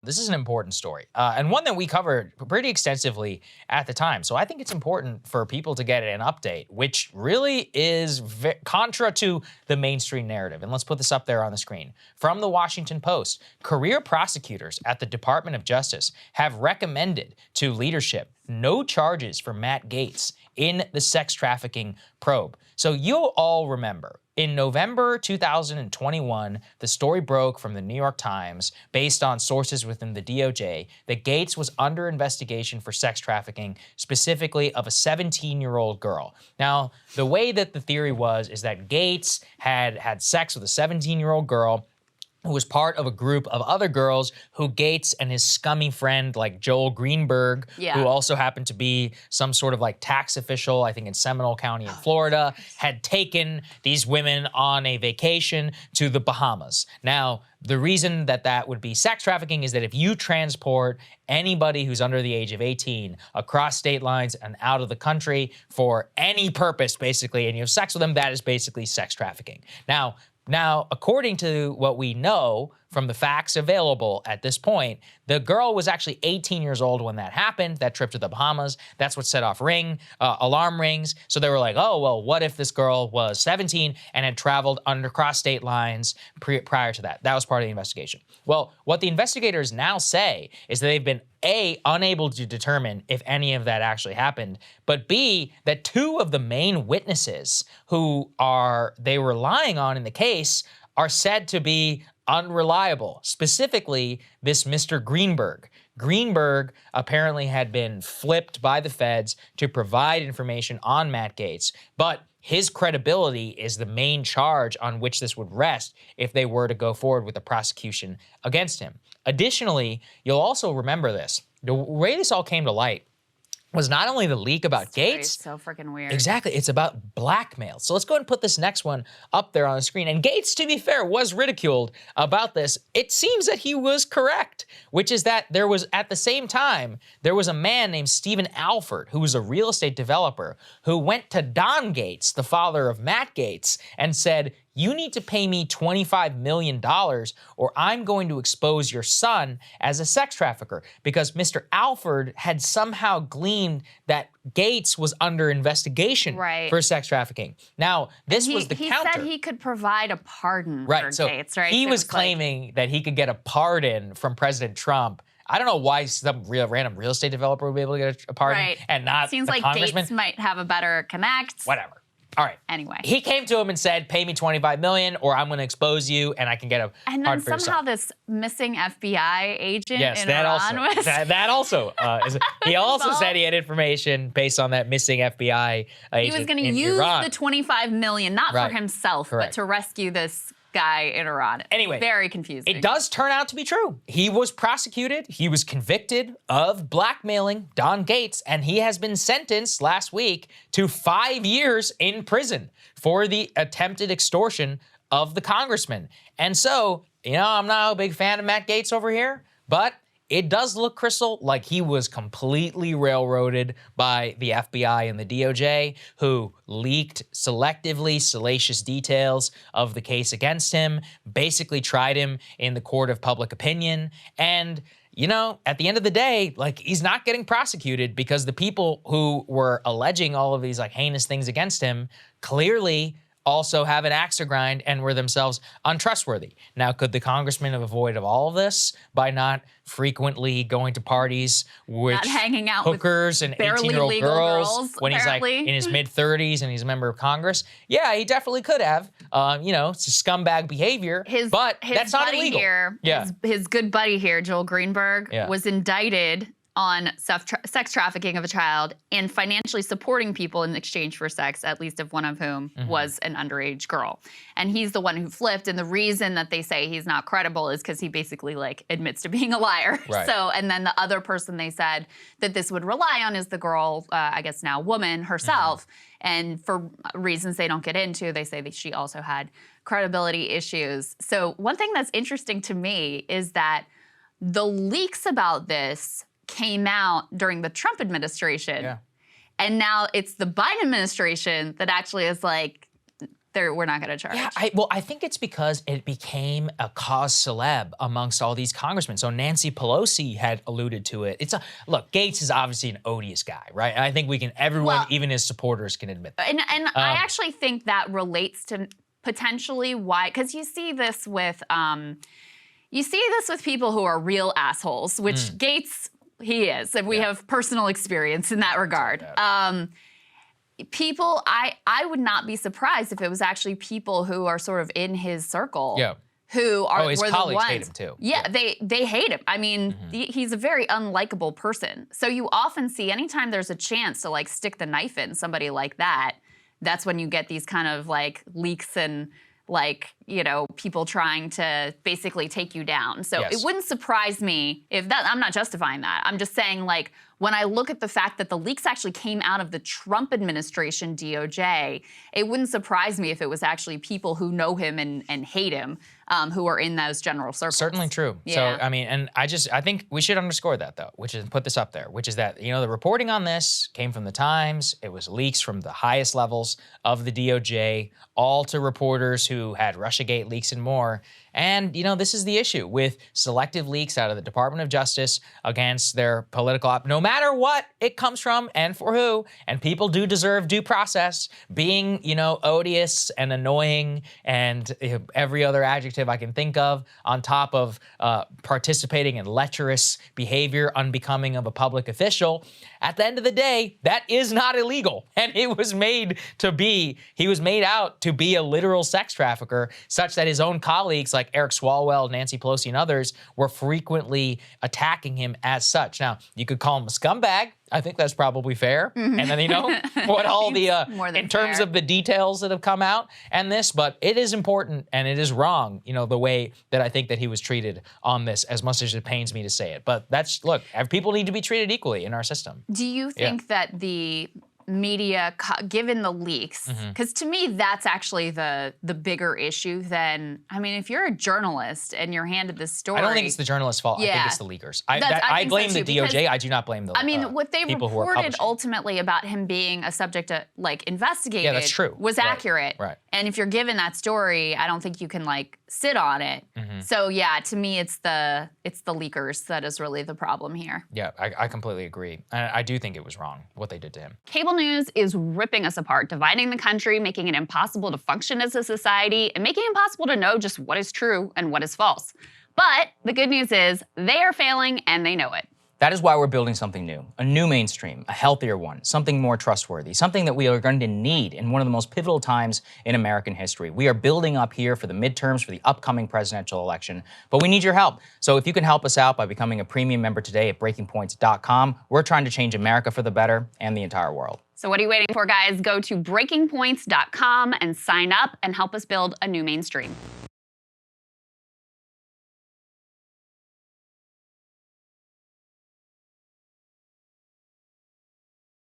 This is an important story, and one that we covered pretty extensively at the time. So I think it's important for people to get an update, which really is contra to the mainstream narrative. And let's put this up there on the screen. From the Washington Post, career prosecutors at the Department of Justice have recommended to leadership no charges for Matt Gaetz in the sex trafficking probe. So you'll all remember, in November 2021, the story broke from the New York Times, based on sources within the DOJ, that Gaetz was under investigation for sex trafficking, specifically of a 17-year-old girl. Now, the way that the theory was is that Gaetz had sex with a 17-year-old girl who was part of a group of other girls who Gaetz and his scummy friend, like Joel Greenberg, who also happened to be some sort of like tax official, I think in Seminole County in Florida, had taken these women on a vacation to the Bahamas. Now, the reason that that would be sex trafficking is that if you transport anybody who's under the age of 18 across state lines and out of the country for any purpose, basically, and you have sex with them, that is basically sex trafficking. Now, according to what we know from the facts available at this point, the girl was actually 18 years old when that happened, that trip to the Bahamas. That's what set off alarm rings. So they were like, oh, well, what if this girl was 17 and had traveled across state lines prior to that? That was part of the investigation. Well, what the investigators now say is that they've been A, unable to determine if any of that actually happened, but B, that two of the main witnesses who they were relying on in the case are said to be unreliable, specifically this Mr. Greenberg. Greenberg apparently had been flipped by the feds to provide information on Matt Gaetz, but his credibility is the main charge on which this would rest if they were to go forward with the prosecution against him. Additionally, you'll also remember this. The way this all came to light was not only the leak about Gaetz. So freaking weird. Exactly. It's about blackmail. So let's go ahead and put this next one up there on the screen. And Gaetz, to be fair, was ridiculed about this. It seems that he was correct, which is that there was, at the same time, there was a man named Stephen Alford, who was a real estate developer, who went to Don Gaetz, the father of Matt Gaetz, and said, you need to pay me $25 million or I'm going to expose your son as a sex trafficker, because Mr. Alford had somehow gleaned that Gaetz was under investigation for sex trafficking. Now, this was the counter. He said he could provide a pardon for Gaetz, right? He was claiming that he could get a pardon from President Trump. I don't know why some random real estate developer would be able to get a pardon and not Seems the like congressman. Gaetz might have a better connect. Whatever. All right. Anyway. He came to him and said, pay me $25 million or I'm going to expose you and I can get a And then somehow this missing FBI agent in that Iran also, was... that also. He also said he had information based on that missing FBI agent. He was going to use Iran. the $25 million, not for himself, but to rescue this guy in Iran. Anyway, very confusing. It does turn out to be true. He was prosecuted. He was convicted of blackmailing Don Gaetz, and he has been sentenced last week to 5 years in prison for the attempted extortion of the congressman. And so, you know, I'm not a big fan of Matt Gaetz over here, but it does look, Krystal, like he was completely railroaded by the FBI and the DOJ, who leaked selectively salacious details of the case against him, basically tried him in the court of public opinion. And, you know, at the end of the day, like, he's not getting prosecuted because the people who were alleging all of these, like, heinous things against him clearly also have an axe to grind and were themselves untrustworthy. Now, could the congressman have avoided all of this by not frequently going to parties with not hanging out hookers with and 18-year-old girls when apparently. He's like in his mid-30s and he's a member of Congress? Yeah, he definitely could have. You know, it's a scumbag behavior, but that's not illegal. His good buddy here, Joel Greenberg, was indicted on sex trafficking of a child and financially supporting people in exchange for sex, at least if one of whom was an underage girl. And he's the one who flipped. And the reason that they say he's not credible is because he basically like admits to being a liar. So, and then the other person they said that this would rely on is the girl, I guess now woman herself. And for reasons they don't get into, they say that she also had credibility issues. So one thing that's interesting to me is that the leaks about this came out during the Trump administration. And now it's the Biden administration that actually is like, we're not going to charge. Yeah, I think it's because it became a cause celeb amongst all these congressmen. So Nancy Pelosi had alluded to it. Look, Gaetz is obviously an odious guy, right? And I think everyone, even his supporters, can admit that. And I actually think that relates to potentially why, because you see this with people who are real assholes, which Gaetz, he is, and we have personal experience in that regard. People, I would not be surprised if it was actually people who are sort of in his circle. Yeah. Who are his colleagues hate him too. Yeah, they hate him. I mean, he's a very unlikable person. So you often see anytime there's a chance to like stick the knife in somebody like that, that's when you get these kind of like leaks and like, you know, people trying to basically take you down. So it wouldn't surprise me if that, I'm not justifying that. I'm just saying, like, when I look at the fact that the leaks actually came out of the Trump administration DOJ, it wouldn't surprise me if it was actually people who know him and hate him who are in those general circles. Certainly true. Yeah. So, I mean, and I think we should underscore that, though, which is, put this up there, which is that, you know, the reporting on this came from the Times. It was leaks from the highest levels of the DOJ, all to reporters who had Russiagate leaks and more. And, you know, this is the issue with selective leaks out of the Department of Justice against their political no matter what it comes from and for who. And people do deserve due process. Being, you know, odious and annoying and every other adjective I can think of on top of participating in lecherous behavior unbecoming of a public official. At the end of the day, that is not illegal. And it was made to be, he was made out to be a literal sex trafficker, such that his own colleagues like Eric Swalwell, Nancy Pelosi, and others were frequently attacking him as such. Now, you could call him a scumbag. I think that's probably fair. And then, you know, what all the, in terms of the details that have come out and this, but it is important and it is wrong, you know, the way that I think that he was treated on this, as much as it pains me to say it. But that's, look, people need to be treated equally in our system. Do you think that the media, given the leaks, because to me that's actually the bigger issue than, I mean, if you're a journalist and you're handed this story. I don't think it's the journalist's fault. I think it's the leakers. I blame the DOJ. I do not blame the I mean, what they reported ultimately about him being a subject of, like, investigated that's true. Was accurate. Right. And if you're given that story, I don't think you can, like, sit on it. So yeah, to me it's the leakers that is really the problem here. Yeah, I completely agree. And I do think it was wrong what they did to him. Cable news is ripping us apart, dividing the country, making it impossible to function as a society, and making it impossible to know just what is true and what is false. But the good news is they are failing and they know it. That is why we're building something new, a new mainstream, a healthier one, something more trustworthy, something that we are going to need in one of the most pivotal times in American history. We are building up here for the midterms, for the upcoming presidential election, but we need your help. So if you can help us out by becoming a premium member today at breakingpoints.com, we're trying to change America for the better and the entire world. So what are you waiting for, guys? Go to breakingpoints.com and sign up and help us build a new mainstream.